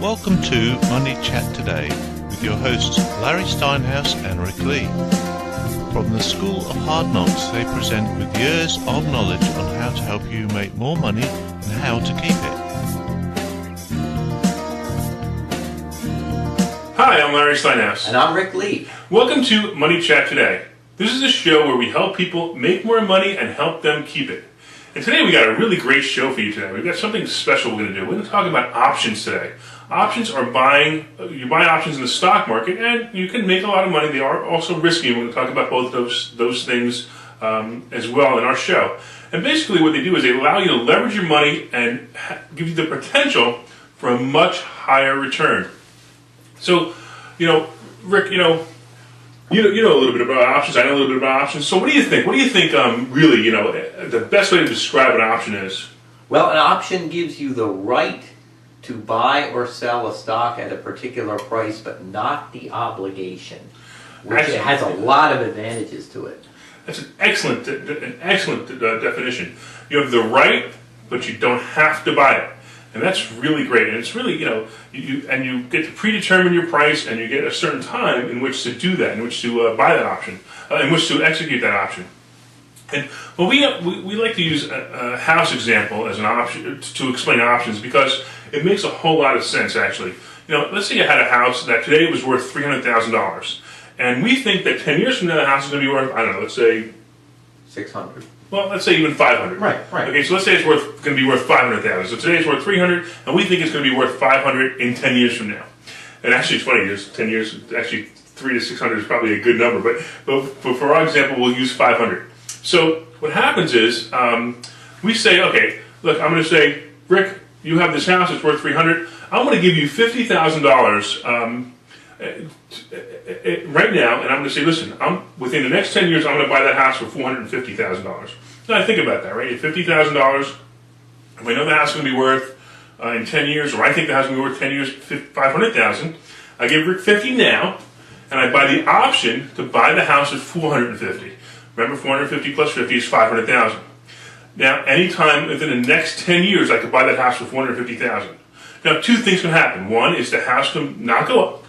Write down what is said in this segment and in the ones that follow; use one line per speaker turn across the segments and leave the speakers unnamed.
Welcome to Money Chat Today with your hosts Larry Steinhouse and Rick Lee. From the School of Hard Knocks, they present with years of knowledge on how to help you make more money and how to keep it.
Hi, I'm Larry Steinhouse.
And I'm Rick Lee.
Welcome to Money Chat Today. This is a show where we help people make more money and help them keep it. And today we got a really great show for you today. We've got something special we're going to do. We're going to talk about options today. Options are you buy options in the stock market and you can make a lot of money. They are also risky. We're going to talk about both those things as well in our show. And basically what they do is they allow you to leverage your money and give you the potential for a much higher return. So, Rick, you know a little bit about options. I know a little bit about options. So what do you think? What do you think really, the best way to describe an option is?
Well, an option gives you the right to buy or sell a stock at a particular price, but not the obligation, which
Actually,
has a lot of advantages to it.
That's an excellent definition. You have the right, but you don't have to buy it. And that's really great. And it's really, you get to predetermine your price and you get a certain time in which to do that, in which to buy that option, in which to execute that option. And well, we like to use a house example as an option to explain options because it makes a whole lot of sense, actually. Let's say you had a house that today was worth $300,000. And we think that 10 years from now, the house is going to be worth, let's say...
600.
Well, let's say even 500.
Right.
Okay, so let's say it's going to be worth 500,000. So today it's worth 300, and we think it's going to be worth 500 in 10 years from now. And actually, it's funny. 10 years. Actually, 300 to 600 is probably a good number. But for our example, we'll use 500. So what happens is we say, okay, look, I'm going to say, Rick, you have this house. It's worth 300. I'm going to give you $50,000. Right now, and I'm going to say, listen, within the next 10 years, I'm going to buy that house for $450,000. Now, think about that, right? At $50,000, if I know the house is going to be worth in 10 years, or I think the house is going to be worth 10 years, $500,000, I give Rick $50 now, and I buy the option to buy the house at $450. Remember, $450 plus $50 is $500,000. Now, anytime within the next 10 years, I could buy that house for $450,000. Now, two things can happen. One is the house can not go up.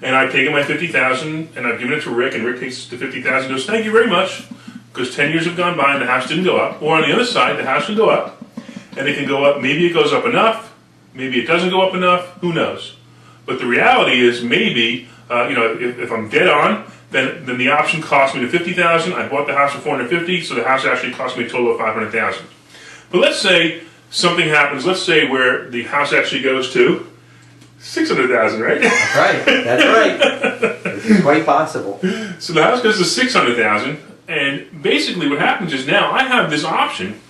And I've taken my $50,000 and I've given it to Rick, and Rick takes the $50,000 and goes, thank you very much, because 10 years have gone by and the house didn't go up. Or on the other side, the house can go up, and it can go up. Maybe it goes up enough, maybe it doesn't go up enough, who knows? But the reality is maybe, if I'm dead on, then the option cost me the $50,000. I bought the house for $450, so the house actually cost me a total of $500,000. But let's say something happens. Let's say where the house actually goes to $600,000, right?
That's right. It's quite possible.
So the house goes to $600,000, and basically what happens is now I have this option,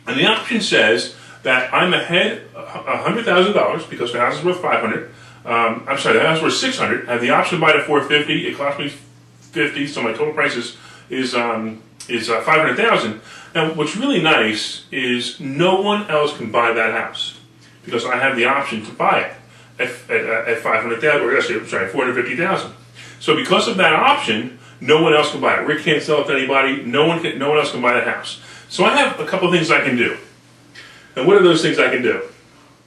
and the option says that I'm ahead $100,000 because the house is worth $500. I'm sorry, the house is worth $600. I have the option to buy it at $450. It cost me $50, so my total price is $500,000. Now, what's really nice is no one else can buy that house because I have the option to buy it at $500,000, or actually, $450,000. So because of that option, no one else can buy it. Rick can't sell it to anybody. No one else can buy that house. So I have a couple of things I can do. And what are those things I can do?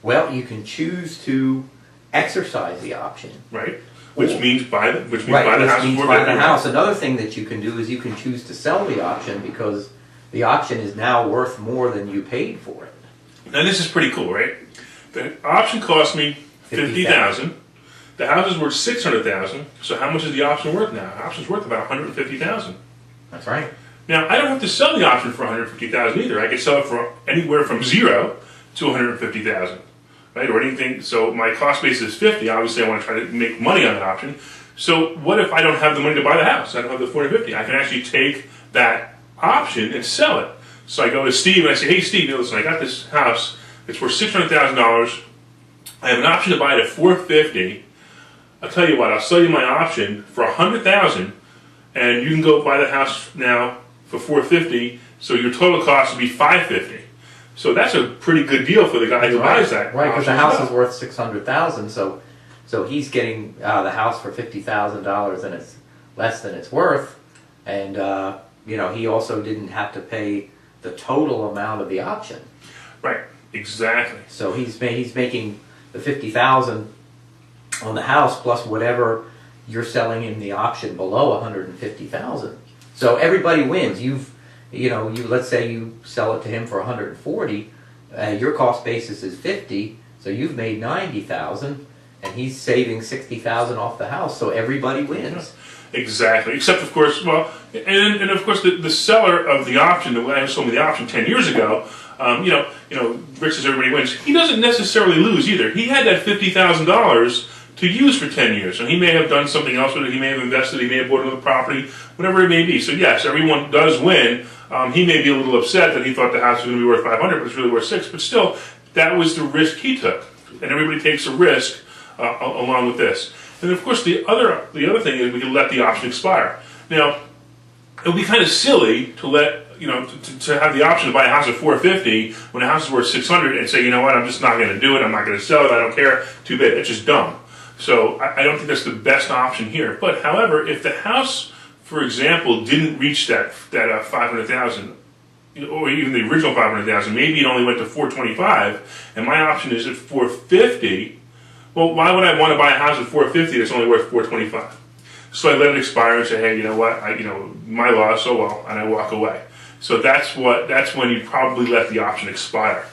Well, you can choose to exercise the option.
Right. Which means buy the house.
Another thing that you can do is you can choose to sell the option because the option is now worth more than you paid for it.
Now this is pretty cool, right? The option cost me $50,000. The house is worth $600,000. So how much is the option worth now? The option's worth about $150,000.
That's right.
Now I don't have to sell the option for $150,000 either. I could sell it for anywhere from $0 to $150,000, right? Or anything. So my cost base is $50. Obviously, I want to try to make money on that option. So what if I don't have the money to buy the house? I don't have the $450. I can actually take that option and sell it. So I go to Steve and I say, hey Steve, listen, I got this house. It's worth $600,000. I have an option to buy it at $450. I'll tell you what, I'll sell you my option for $100,000, and you can go buy the house now for $450. So your total cost would be $550. So that's a pretty good deal for the guy who buys that.
Right, because the house is worth $600,000. So he's getting the house for $50,000, and it's less than it's worth. And he also didn't have to pay the total amount of the option.
Right. Exactly.
So he's making the $50,000 on the house plus whatever you're selling him the option below $150,000. So everybody wins. You let's say you sell it to him for $140,000. Your cost basis is $50,000, so you've made $90,000, and he's saving $60,000 off the house. So everybody wins.
Exactly. Except, of course, and of course, the seller of the option, the guy who sold me the option 10 years ago, Rick says everybody wins. He doesn't necessarily lose either. He had that $50,000 to use for 10 years. So he may have done something else with it. He may have invested. He may have bought another property, whatever it may be. So yes, everyone does win. He may be a little upset that he thought the house was going to be worth $500,000, but it's really worth $600,000. But still, that was the risk he took, and everybody takes a risk along with this. And of course, the other thing is we can let the option expire. Now, it would be kind of silly to let to have the option to buy a house at $450,000 when the house is worth $600,000 and say, you know what, I'm just not going to do it. I'm not going to sell it. I don't care. Too bad. It's just dumb. So I don't think that's the best option here. But however, if the house, for example, didn't reach that $500,000, or even the original $500,000, maybe it only went to $425,000, and my option is at $450,000. Well, why would I want to buy a house at $450,000 that's only worth $425,000? So I let it expire and say, hey, you know what, my loss, oh well, and I walk away. So that's when you probably let the option expire.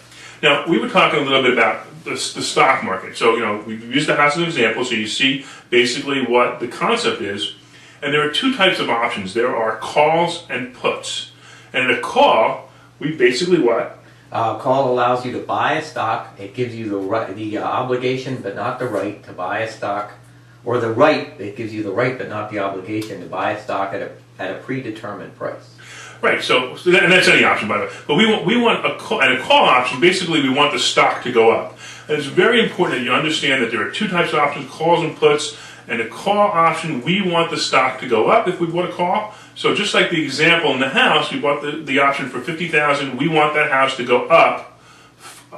Now, we were talking a little bit about the stock market. So, we used the house as an example, so you see basically what the concept is. And there are two types of options. There are calls and puts. And in a call, we basically what?
Call allows you to buy a stock. It gives you the obligation but not the right to buy a stock. Or the right, it gives you the right but not the obligation to buy a stock at a predetermined price.
Right, and that's any option, by the way. But we want a call option. Basically, we want the stock to go up. And it's very important that you understand that there are two types of options, calls and puts. And a call option, we want the stock to go up if we bought a call. So just like the example in the house, we bought the option for $50,000. We want that house to go up.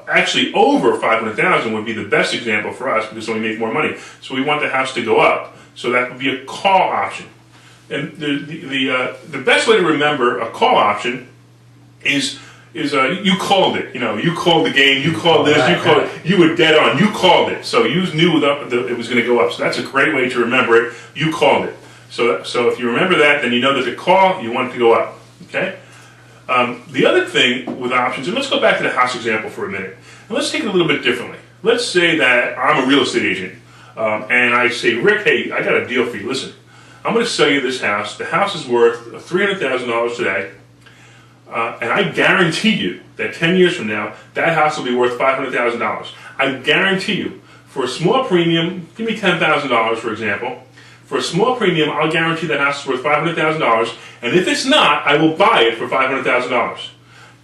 Actually, over $500,000 would be the best example for us because then we make more money. So we want the house to go up. So that would be a call option. And the best way to remember a call option is you called it. You called the game. You called this. You called it. You were dead on. You called it. So you knew it was going to go up. So that's a great way to remember it. You called it. So if you remember that, then you know that the call, you want it to go up. Okay. The other thing with options, and let's go back to the house example for a minute, and let's take it a little bit differently. Let's say that I'm a real estate agent, and I say, Rick, hey, I got a deal for you. Listen, I'm going to sell you this house. The house is worth $300,000 today, and I guarantee you that 10 years from now, that house will be worth $500,000. I guarantee you, for a small premium, give me $10,000 for example. For a small premium, I'll guarantee that house is worth $500,000, and if it's not, I will buy it for $500,000.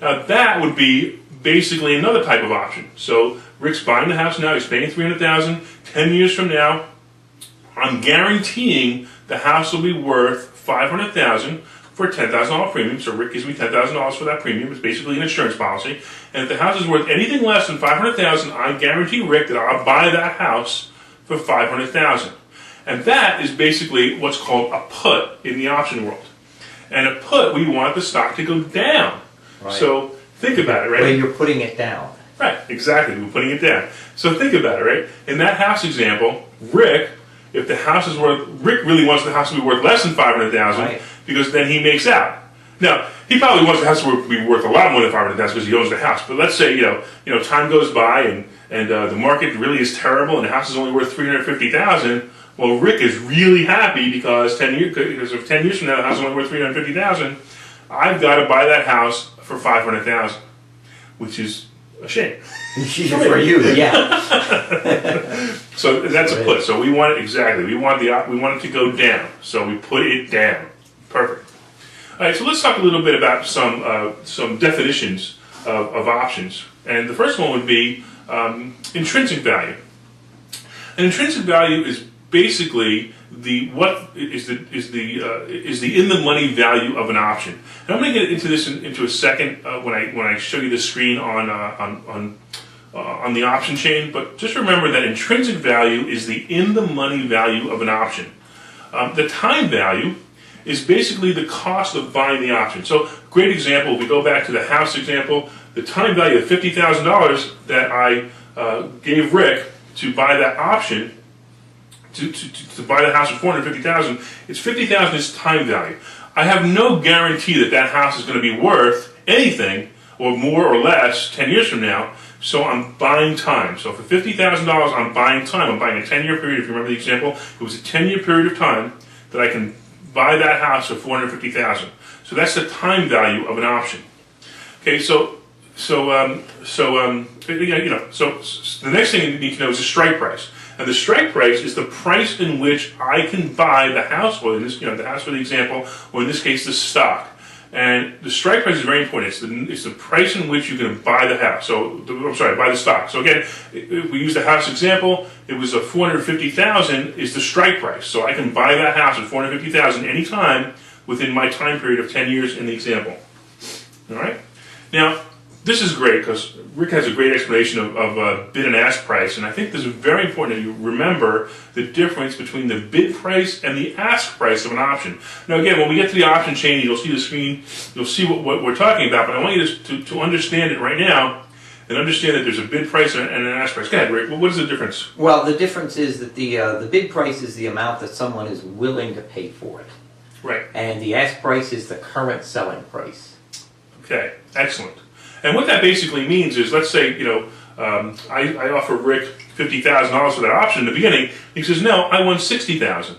Now that would be basically another type of option. So Rick's buying the house now, he's paying $300,000. 10 years from now, I'm guaranteeing the house will be worth $500,000 for a $10,000 premium. So Rick gives me $10,000 for that premium. It's basically an insurance policy. And if the house is worth anything less than $500,000, I guarantee Rick that I'll buy that house for $500,000. And that is basically what's called a put in the option world. And a put, we want the stock to go down.
Right.
So think about it, right?
Well, you're putting it down.
Right, exactly. We're putting it down. So think about it, right? In that house example, Rick, if the house is worth, Rick really wants the house to be worth less than $500,000
right,
because then he makes out. Now, he probably wants the house to be worth a lot more than $500,000 because he owns the house. But let's say time goes by and the market really is terrible and the house is only worth $350,000. Well, Rick is really happy because 10 years from now the house is only worth $350,000. I've got to buy that house for $500,000, which is a shame.
For you, yeah.
So that's a put. So we want it exactly. We want it to go down. So we put it down. Perfect. All right. So let's talk a little bit about some definitions of options. And the first one would be intrinsic value. And intrinsic value is basically the in the money value of an option. And I'm going to get into this into a second when I show you the screen on the option chain. But just remember that intrinsic value is the in the money value of an option. The time value is basically the cost of buying the option. So great example. If we go back to the house example, the time value of $50,000 that I gave Rick to buy that option, to buy the house for $450,000, it's $50,000 is time value. I have no guarantee that that house is going to be worth anything, or more or less, 10 years from now. So I'm buying time. So for $50,000, I'm buying time. I'm buying a 10-year period. If you remember the example, it was a 10-year period of time that I can buy that house for $450,000. So that's the time value of an option. Okay, so the next thing you need to know is the strike price. And the strike price is the price in which I can buy the house, or in this, the house for the example, or in this case, the stock. And the strike price is very important. It's the price in which you can buy the house. Buy the stock. So again, if we use the house example, it was a $450,000 is the strike price. So I can buy that house at $450,000 anytime within my time period of 10 years in the example. All right. Now, this is great because Rick has a great explanation of bid and ask price, and I think this is very important that you remember the difference between the bid price and the ask price of an option. Now again, when we get to the option chain, you'll see the screen, you'll see what we're talking about, but I want you to understand it right now and understand that there's a bid price and an ask price. Go ahead, Rick, what is the difference?
Well, the difference is that the bid price is the amount that someone is willing to pay for it.
Right.
And the ask price is the current selling price.
Okay, excellent. And what that basically means is, let's say, I offer Rick $50,000 for that option in the beginning. He says, no, I want $60,000.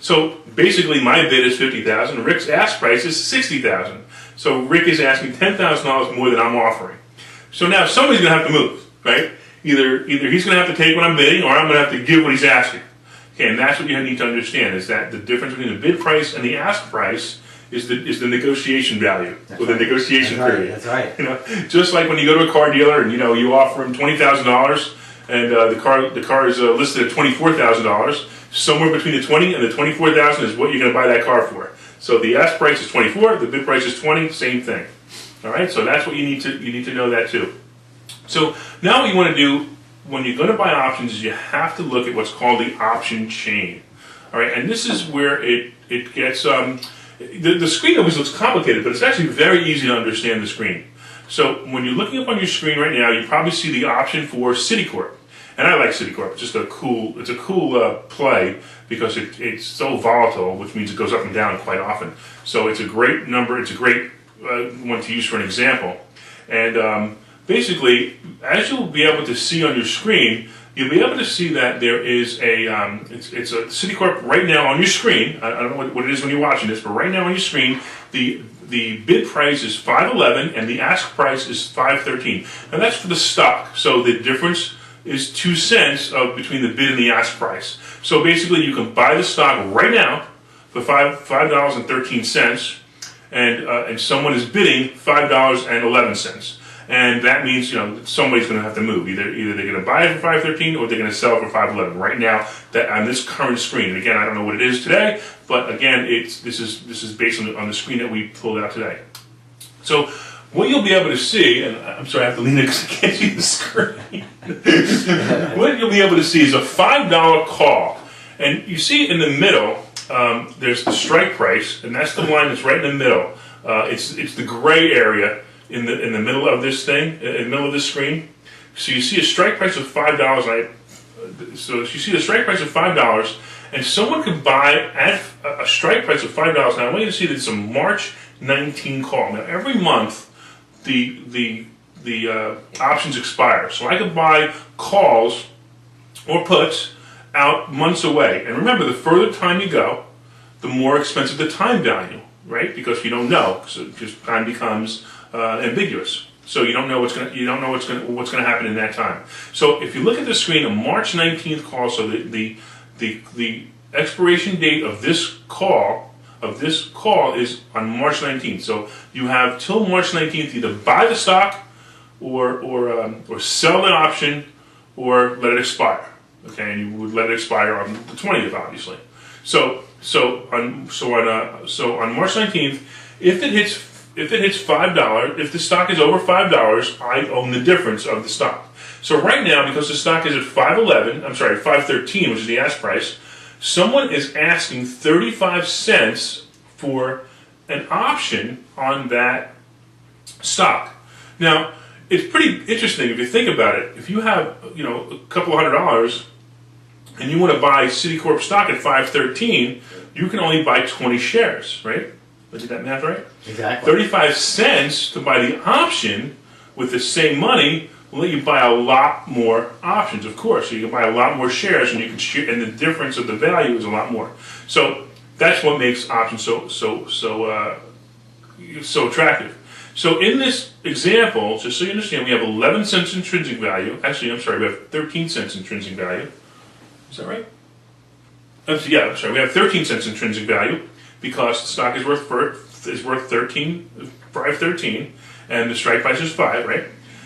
So basically my bid is $50,000, Rick's ask price is $60,000. So Rick is asking $10,000 more than I'm offering. So now somebody's going to have to move, right? Either he's going to have to take what I'm bidding, or I'm going to have to give what he's asking. Okay, and that's what you need to understand, is that the difference between the bid price and the ask price is the negotiation value, or the negotiation period.
That's right.
Just like when you go to a car dealer and you offer him $20,000, and the car is listed at $24,000. Somewhere between the $20,000 and the $24,000 is what you're going to buy that car for. So the ask price is $24,000, the bid price is $20,000, same thing. All right, so that's what you need to know that too. So now what you want to do when you're going to buy options is you have to look at what's called the option chain. All right, and this is where it gets. The screen always looks complicated, but it's actually very easy to understand the screen. So when you're looking up on your screen right now, you probably see the option for Citicorp. And I like Citicorp. It's just a cool play because it's so volatile, which means it goes up and down quite often. So it's a great number. It's a great one to use for an example. And basically, as you'll be able to see on your screen, you'll be able to see that there is it's a Citicorp right now on your screen. I don't know what it is when you're watching this, but right now on your screen, the bid price is $511 and the ask price is $513. Now that's for the stock, so the difference is 2 cents between the bid and the ask price. So basically, you can buy the stock right now for $5.13, and someone is bidding $5.11. And that means, somebody's going to have to move. Either they're going to buy it for $5.13 or they're going to sell it for $5.11. Right now, that on this current screen. And again, I don't know what it is today, but again, this is based on the screen that we pulled out today. So what you'll be able to see, and I'm sorry, I have to lean in because I can't see the screen. What you'll be able to see is a $5 call, and you see in the middle, there's the strike price, and that's the line that's right in the middle. It's the gray area in the middle of this thing, in the middle of this screen. So you see a strike price of $5. So you see the strike price of $5, and someone could buy at a strike price of $5. Now I want you to see that it's a March 19 call. Now every month the options expire, so I could buy calls or puts out months away. And remember, the further time you go, the more expensive the time value, right? Because you don't know, so just time becomes ambiguous. So you don't know what's going to happen in that time. So if you look at the screen, a March 19th call, so the expiration date of this call is on March 19th. So you have till March 19th to either buy the stock or sell the option or let it expire. Okay, and you would let it expire on the 20th, obviously. So on March 19th, if it hits $5, if the stock is over $5, I own the difference of the stock. So right now, because the stock is at $513, which is the ask price, someone is asking 35 cents for an option on that stock. Now, it's pretty interesting if you think about it. If you have, a couple of $100 and you want to buy Citicorp stock at 513, you can only buy 20 shares, right? Did that math right?
Exactly.
35 cents to buy the option with the same money will let you buy a lot more options, of course. So you can buy a lot more shares, and you can and the difference of the value is a lot more. So that's what makes options so attractive. So in this example, just so you understand, we have 11 cents intrinsic value. Actually, I'm sorry, we have 13 cents intrinsic value. Is that right? I'm sorry. We have 13 cents intrinsic value because the stock is worth 5.13, and the strike price is 5, right?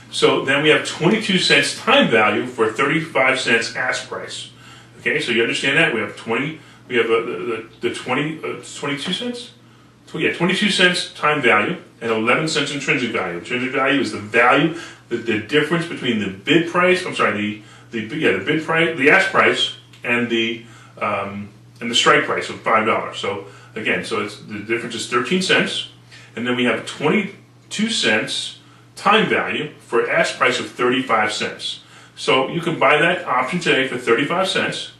So then we have 22 cents time value for 35 cents ask price. Okay, so you understand that we have 22 cents. 22 cents time value and 11 cents intrinsic value. Intrinsic value is the value, the difference between the bid price. I'm sorry, the bid price, the ask price, and the strike price of $5. So again, it's the difference is 13 cents, and then we have 22 cents time value for ask price of 35 cents. So you can buy that option today for 35 cents.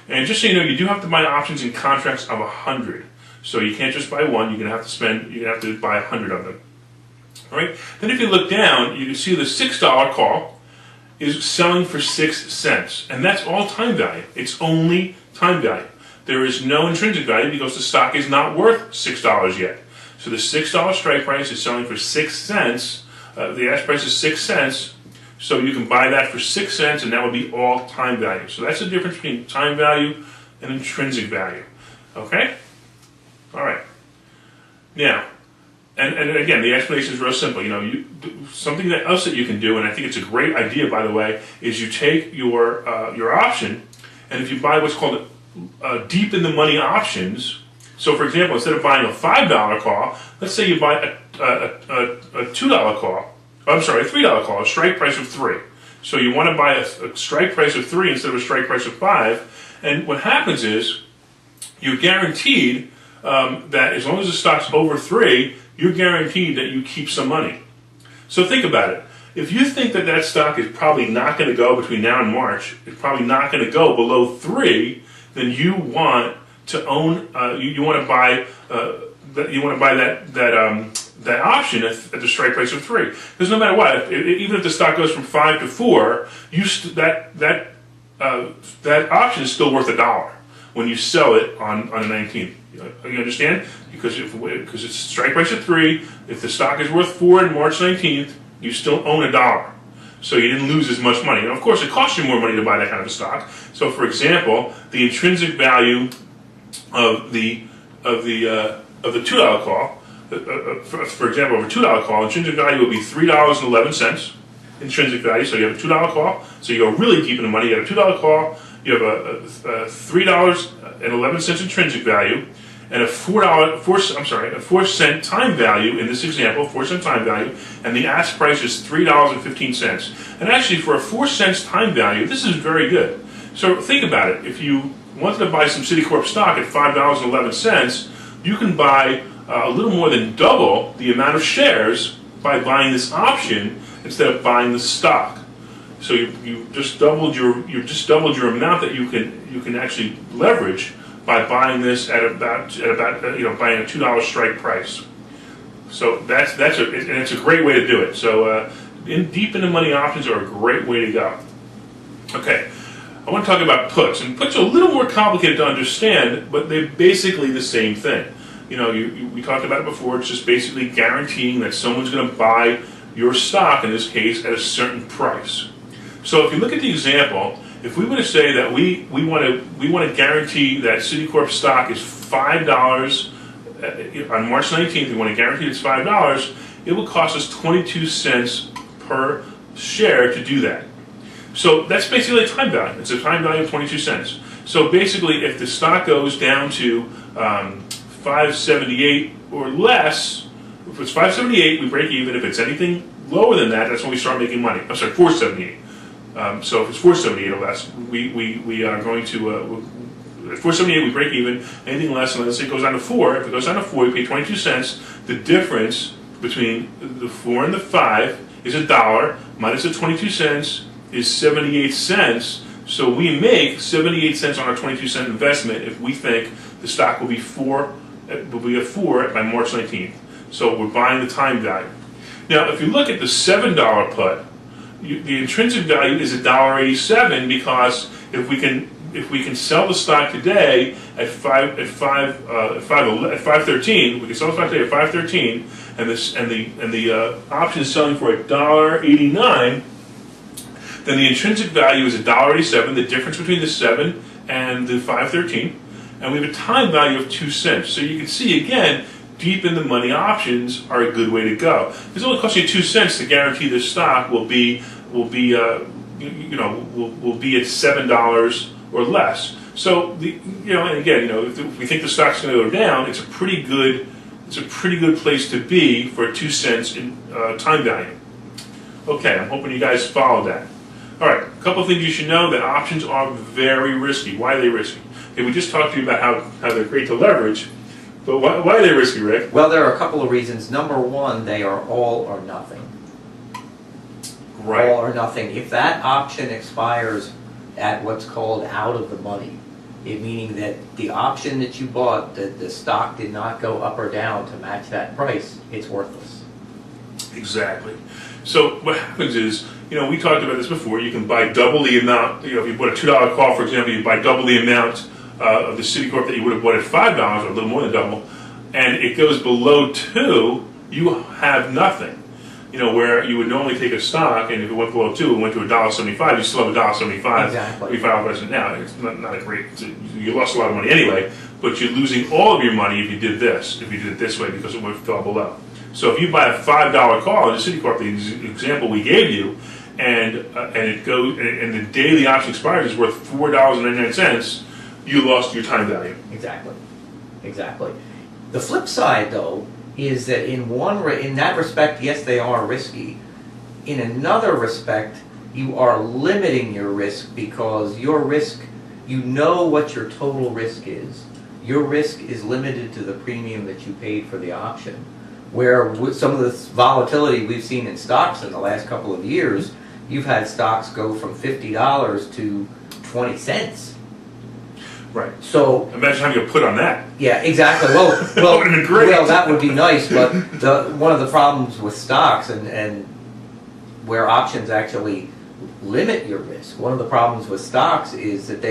And just so you know, you do have to buy options in contracts of 100. So you can't just buy one. You're gonna have to buy 100 of them. All right. Then if you look down, you can see the $6 call is selling for 6 cents, and that's all time value. It's only time value. There is no intrinsic value because the stock is not worth $6 yet. So the $6 strike price is selling for 6 cents. The ask price is 6 cents. So you can buy that for 6 cents, and that would be all time value. So that's the difference between time value and intrinsic value. Okay? All right. Now, and again, the explanation is real simple. Something else that you can do, and I think it's a great idea, by the way, is you take your option, and if you buy what's called deep in the money options. So, for example, instead of buying a $5 call, let's say you buy a $2 call. I'm sorry, a $3 call, a strike price of 3. So you want to buy a strike price of 3 instead of a strike price of 5. And what happens is you're guaranteed that as long as the stock's over 3, you're guaranteed that you keep some money. So think about it. If you think that stock is probably not going to go between now and March, it's probably not going to go below 3, then you want to own. You want to buy that option at the strike price of 3. Because no matter what, even if the stock goes from 5 to 4, that option is still worth $1 when you sell it on the 19th. You understand? Because it's a strike price of 3. If the stock is worth 4 on March 19th, you still own $1. So you didn't lose as much money. And of course, it costs you more money to buy that kind of a stock. So, for example, the intrinsic value of the $2 call, for example, of a $2 call, intrinsic value would be $3.11 intrinsic value. So you have a $2 call. So you go really deep in the money. You have a $2 call. You have a $3.11 intrinsic value, and a 4 cent time value in this example, 4 cent time value, and the ask price is $3.15. And actually, for a 4 cents time value, this is very good. So think about it. If you wanted to buy some Citicorp stock at $5.11, you can buy a little more than double the amount of shares by buying this option instead of buying the stock. So you just doubled your amount that you can actually leverage by buying this at about buying a $2 strike price. So it's a great way to do it. So deep in the money options are a great way to go. Okay, I want to talk about puts, and puts are a little more complicated to understand, but they're basically the same thing. We talked about it before. It's just basically guaranteeing that someone's going to buy your stock, in this case, at a certain price. So if you look at the example, if we were to say that we want to guarantee that Citicorp stock is $5 on March 19th, we want to guarantee it's $5, it will cost us 22 cents per share to do that. So that's basically a time value. It's a time value of 22 cents. So basically, if the stock goes down to 578 or less, if it's 578, we break even. If it's anything lower than that, that's when we start making money. I'm sorry, 478. So if it's 478 or less, we are going to at 478 we break even. Anything less, and let's say it goes down to 4. If it goes down to 4, we pay 22 cents. The difference between the 4 and the 5 is $1 minus the 22 cents is 78 cents. So we make 78 cents on our 22-cent investment if we think the stock will be a 4 by March 19th. So we're buying the time value. Now, if you look at the $7 put, the intrinsic value is $1.87 because if we can sell the stock today at 5.13, we can sell the stock today at 5.13, and the option is selling for $1.89. Then the intrinsic value is $1.87, the difference between the 7 and the 5.13, and we have a time value of 2 cents. So you can see again, deep in the money options are a good way to go. It's only costing you 2 cents to guarantee this stock will be at $7 or less. So and again, if we think the stock's going to go down, it's a pretty good place to be for 2 cents in time value. Okay, I'm hoping you guys followed that. All right, a couple of things you should know: that options are very risky. Why are they risky? Okay, we just talked to you about how they're great to leverage, but why are they risky, Rick?
Well, there are a couple of reasons. Number one, they are all or nothing.
Right.
All or nothing. If that option expires at what's called out of the money, meaning that the option that you bought, the stock did not go up or down to match that price, it's worthless.
Exactly. So what happens is, we talked about this before, you can buy double the amount, if you bought a $2 call, for example, you buy double the amount of the Citicorp that you would have bought at $5, or a little more than double, and it goes below 2, you have nothing. Where you would normally take a stock, and if it went below 2, it went to $1.75, you still have $1.75.
Exactly.
We file present now. It's not a great, you lost a lot of money anyway, but you're losing all of your money if you did this, if you did it this way, because it would have fell below. So if you buy a $5 call in the Citicorp, the example we gave you, and it goes, and the day the option expires is worth $4.99, you lost your time value.
Exactly. The flip side, though, is that in that respect, yes, they are risky. In another respect, you are limiting your risk because your risk, what your total risk is. Your risk is limited to the premium that you paid for the option. Where with some of the volatility we've seen in stocks in the last couple of years, you've had stocks go from $50 to 20 cents.
Right.
So
imagine having a put on that.
Yeah, exactly. Well,
That would have been great.
Well, that would be nice, but one of the problems with stocks and where options actually limit your risk, one of the problems with stocks is that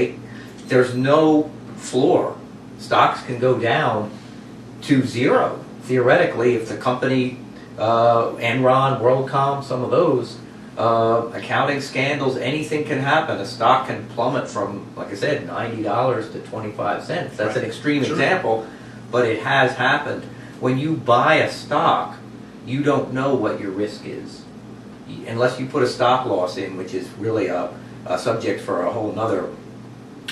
there's no floor. Stocks can go down to zero. Theoretically, if the company, Enron, WorldCom, some of those, accounting scandals, anything can happen. A stock can plummet from, like I said, $90 to 25 cents. That's an extreme example, but it has happened. When you buy a stock, you don't know what your risk is. Unless you put a stop loss in, which is really a subject for a whole nother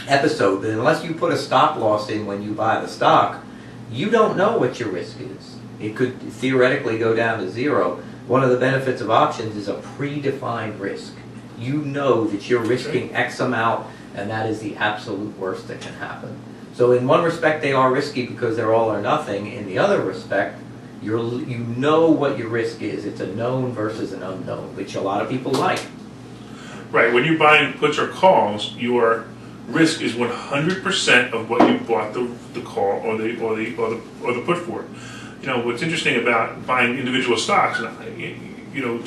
episode, but unless you put a stop loss in when you buy the stock, you don't know what your risk is. It could theoretically go down to zero. One of the benefits of options is a predefined risk. You know that you're risking X amount, and that is the absolute worst that can happen. So in one respect, they are risky because they're all or nothing. In the other respect, you know what your risk is. It's a known versus an unknown, which a lot of people like.
Right. When you're buying puts or calls, your risk is 100% of what you bought the call or the put for. What's interesting about buying individual stocks, and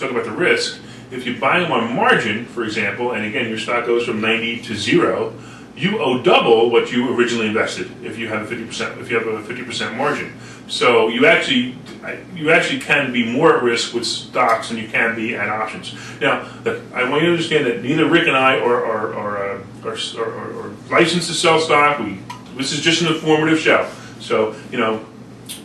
talk about the risk. If you buy them on margin, for example, and again your stock goes from 90 to 0, you owe double what you originally invested if you have a 50% margin. So you actually can be more at risk with stocks than you can be at options. Now, I want you to understand that neither Rick and I are licensed to sell stock. This is just an informative show. So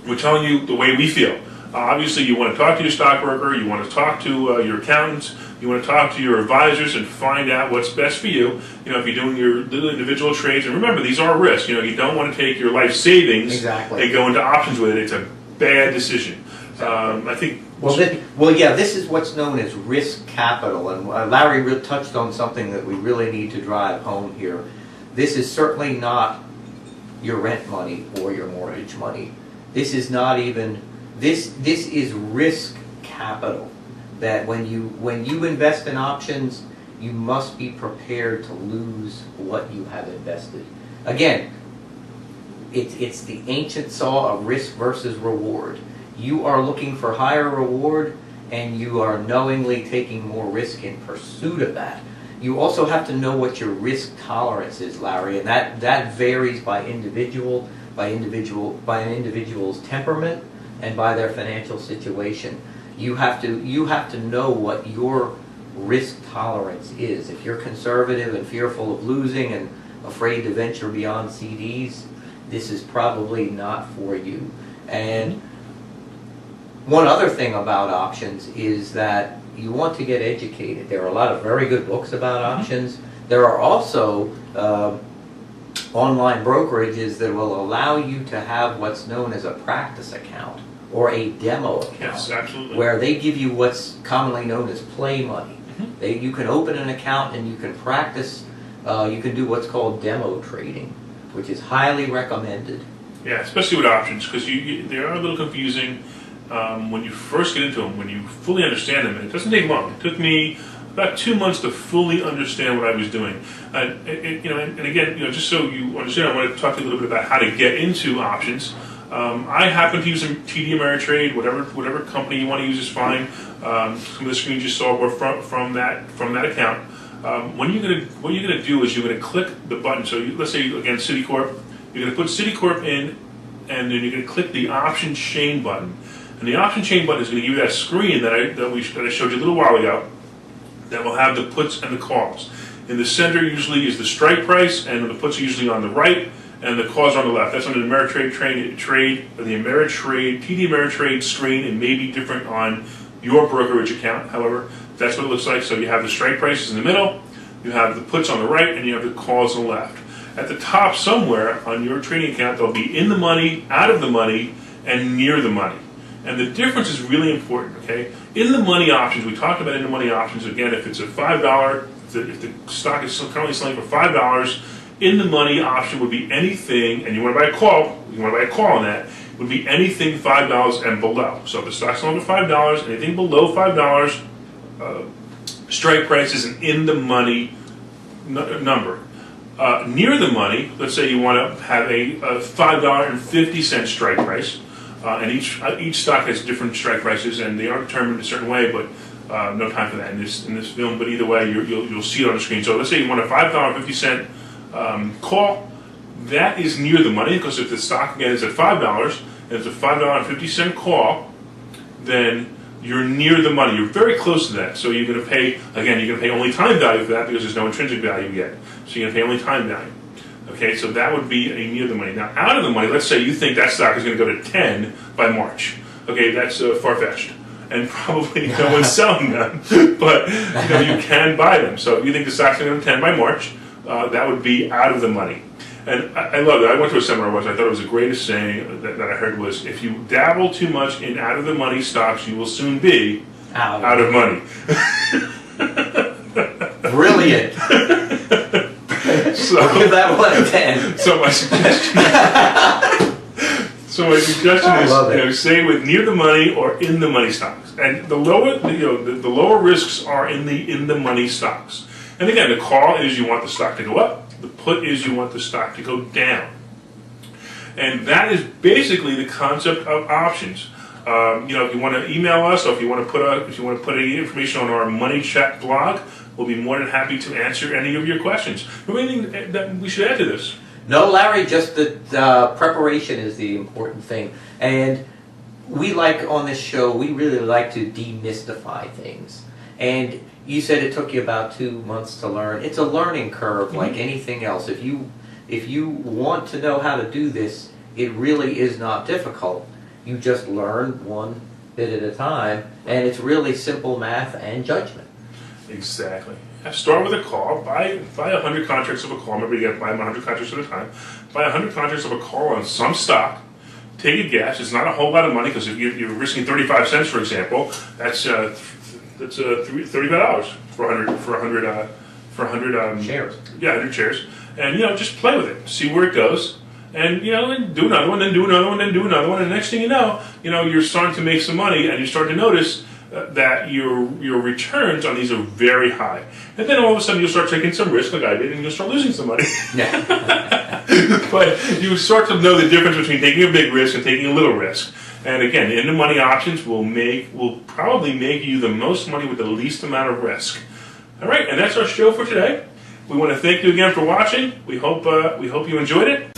we're telling you the way we feel. Obviously, you want to talk to your stockbroker, you want to talk to your accountants, you want to talk to your advisors and find out what's best for you. If you're doing your little individual trades, and remember, these are risks. You don't want to take your life savings and go into options with it. It's a bad decision. I think.
This is what's known as risk capital, and Larry touched on something that we really need to drive home here. This is certainly not your rent money or your mortgage money. This is not even. This is risk capital. that when you invest in options, you must be prepared to lose what you have invested. Again, it's the ancient saw of risk versus reward. You are looking for higher reward, and you are knowingly taking more risk in pursuit of that. You also have to know what your risk tolerance is, Larry, and that varies by an individual's temperament and by their financial situation. You have to know what your risk tolerance is. If you're conservative and fearful of losing and afraid to venture beyond CDs, this is probably not for you. And one other thing about options is that you want to get educated. There are a lot of very good books about options. There are also online brokerages that will allow you to have what's known as a practice account or a demo account.
Yes, absolutely.
Where they give you what's commonly known as play money. You can open an account and you can practice. You can do what's called demo trading, which is highly recommended.
Yeah, especially with options, because they are a little confusing when you first get into them, when you fully understand them. And it doesn't take long. It took me about 2 months to fully understand what I was doing. And again, just so you understand, I want to talk to you a little bit about how to get into options. I happen to use TD Ameritrade, whatever company you want to use is fine. Some of the screens you saw were from that account. What you're gonna do is you're gonna click the button. So let's say again Citicorp. You're gonna put Citicorp in, and then you're gonna click the option chain button. And the option chain button is going to give you that screen that I showed you a little while ago, that will have the puts and the calls. In the center usually is the strike price, and the puts are usually on the right, and the calls are on the left. That's on the Ameritrade TD Ameritrade screen. It may be different on your brokerage account. However, that's what it looks like. So you have the strike prices in the middle, you have the puts on the right, and you have the calls on the left. At the top somewhere on your trading account, they'll be in the money, out of the money, and near the money. And the difference is really important, okay? In the money options, we talked about in the money options, again, if it's a $5, if the stock is currently selling for $5, in the money option would be anything, and you want to buy a call on that, would be anything $5 and below. So if the stock's selling for $5, anything below $5, strike price is an in the money number. Near the money, let's say you want to have a $5.50 strike price. And each stock has different strike prices, and they are determined a certain way. But no time for that in this film. But either way, you'll see it on the screen. So let's say you want a $5.50 call. That is near the money, because if the stock again is at $5 and it's a $5.50 call, then you're near the money. You're very close to that. So you're going to pay only time value for that, because there's no intrinsic value yet. So you're going to pay only time value. Okay, so that would be a near the money. Now, out of the money, let's say you think that stock is going to go to 10 by March. Okay, that's far-fetched, and probably no one's selling them, but you can buy them. So if you think the stock's going to go to 10 by March, that would be out of the money. And I love it. I went to a seminar once. I thought it was the greatest saying that I heard was, if you dabble too much in out of the money stocks, you will soon be out of money.
Brilliant.
So,
I'll give that one a 10.
So my suggestion is, stay with near the money or in the money stocks. And the lower risks are in the money stocks. And again, the call is you want the stock to go up. The put is you want the stock to go down. And that is basically the concept of options. If you want to email us, or if you want to put any information on our Money Chat blog, we'll be more than happy to answer any of your questions. Anything that we should add to this?
No, Larry, just that preparation is the important thing. And we on this show, we really like to demystify things. And you said it took you about 2 months to learn. It's a learning curve like anything else. If you want to know how to do this, it really is not difficult. You just learn one bit at a time, and it's really simple math and judgment.
Exactly. Start with a call. Buy 100 contracts of a call. Remember, you got to buy 100 contracts at a time. Buy 100 contracts of a call on some stock. Take a guess. It's not a whole lot of money, because if you're risking 35 cents, for example, that's $35 for 100
shares.
Yeah, 100 shares. And just play with it. See where it goes. And and do another one, then do another one, then do another one. And the next thing you know, you're starting to make some money, and you start to notice that your returns on these are very high. And then all of a sudden you'll start taking some risk like I did and you'll start losing some money.
Yeah.
But you start to know the difference between taking a big risk and taking a little risk. And again, in the money options will probably make you the most money with the least amount of risk. All right, and that's our show for today. We want to thank you again for watching. We hope you enjoyed it.